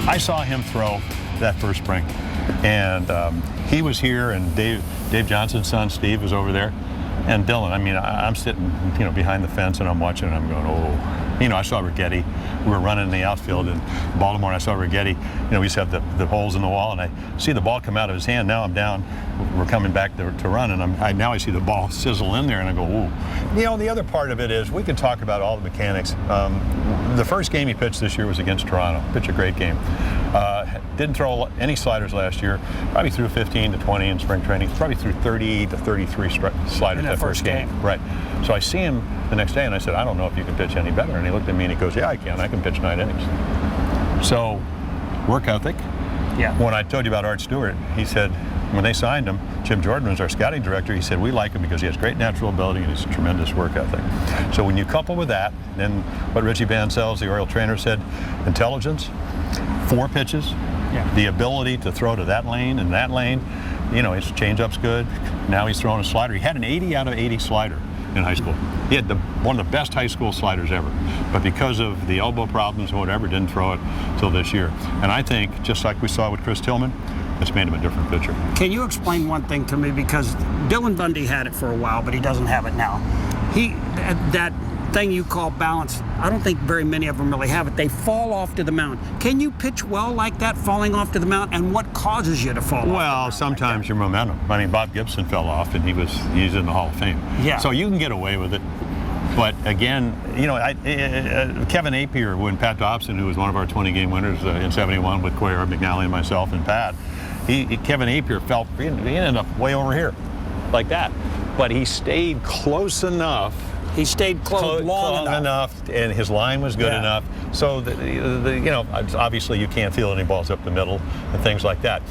I saw him throw that first spring, and he was here, and Dave Johnson's son, Steve, was over there, and Dylan. I mean, I'm sitting, behind the fence, and I'm watching, and I'm going, oh. I saw Rigetti. We were running in the outfield in Baltimore, and I saw Rigetti. We used to have the holes in the wall, and I see the ball come out of his hand. Now I'm down. We're coming back to run, and now I see the ball sizzle in there, and I go, ooh. The other part of it is we can talk about all the mechanics. The first game he pitched this year was against Toronto. Pitched a great game. Didn't throw any sliders last year. Probably threw 15 to 20 in spring training. Probably threw 30 to 33 sliders that first game. Right. So I see him the next day, and I said, I don't know if you can pitch any better. And he looked at me and he goes, yeah, I can. I can pitch 9 innings. So, work ethic. Yeah. When I told you about Art Stewart, he said, when they signed him, Jim Jordan was our scouting director. He said, we like him because he has great natural ability and he's a tremendous work ethic. So when you couple with that, then what Richie Bancells, the Oriole trainer, said, intelligence, 4 pitches, the ability to throw to that lane and that lane. His changeup's good. Now he's throwing a slider. He had an 80 out of 80 slider in high school. He had one of the best high school sliders ever. But because of the elbow problems or whatever, didn't throw it till this year. And I think, just like we saw with Chris Tillman, it's made him a different pitcher. Can you explain one thing to me? Because Dylan Bundy had it for a while, but he doesn't have it now. That thing you call balance, I don't think very many of them really have it. They fall off to the mound. Can you pitch well like that, falling off to the mound? And what causes you to fall off? Well, sometimes like your momentum. I mean, Bob Gibson fell off, and he's in the Hall of Fame. Yeah. So you can get away with it. But again, Kevin Apier, when Pat Dobson, who was one of our 20-game winners in '71 with Cuellar, McNally, and myself, and Pat, Kevin Apier he ended up way over here, like that. But he stayed close enough. He stayed close long enough, and his line was good enough. So, obviously you can't feel any balls up the middle and things like that.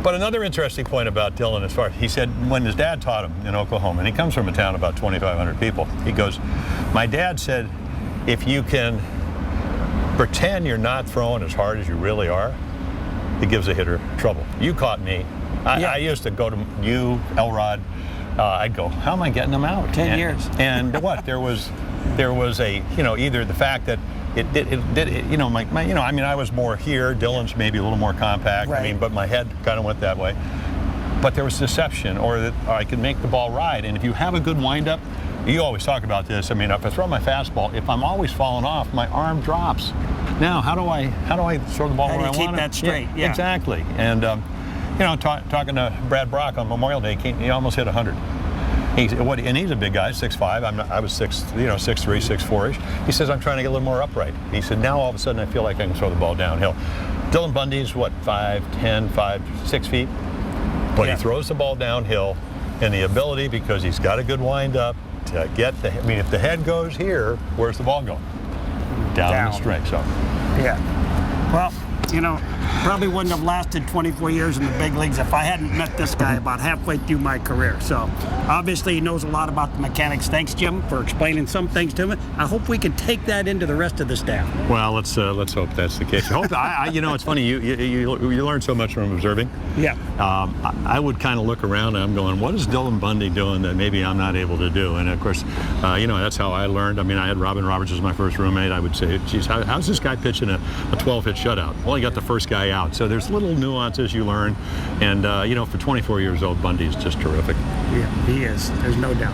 But another interesting point about Dylan, as far as he said, when his dad taught him in Oklahoma, and he comes from a town about 2,500 people, he goes, my dad said, if you can pretend you're not throwing as hard as you really are, it gives a hitter trouble. You caught me. I used to go to you, Elrod. I'd go, how am I getting them out? 10 years. And what? There was a, either the fact that I was more here, Dylan's maybe a little more compact, right. But my head kind of went that way. But there was deception, or that I could make the ball ride. And if you have a good windup, you always talk about this. I mean, if I throw my fastball, if I'm always falling off, my arm drops. Now, how do I throw the ball where I want it? How do you keep that straight? Yeah. Exactly. And, talking to Brad Brock on Memorial Day, he almost hit 100. And he's a big guy, 6'5". I was 6'3", 6'4"-ish. He says, I'm trying to get a little more upright. He said, now all of a sudden I feel like I can throw the ball downhill. Dylan Bundy's, 5'10", 6 feet? But he throws the ball downhill, and the ability, because he's got a good wind up, to get if the head goes here, where's the ball going? Down in the strike, so. Yeah. Well, probably wouldn't have lasted 24 years in the big leagues if I hadn't met this guy about halfway through my career. So obviously he knows a lot about the mechanics. Thanks, Jim, for explaining some things to me. I hope we can take that into the rest of the staff. Well, let's hope that's the case. It's funny, you learn so much from observing. Yeah. I would kind of look around and I'm going, what is Dylan Bundy doing that maybe I'm not able to do? And of course, that's how I learned. I mean, I had Robin Roberts as my first roommate. I would say, geez, how's this guy pitching a 12-hit shutout? Well, he got the first guy out. So there's little nuances you learn. And, for 24 years old, Bundy's just terrific. Yeah, he is. There's no doubt.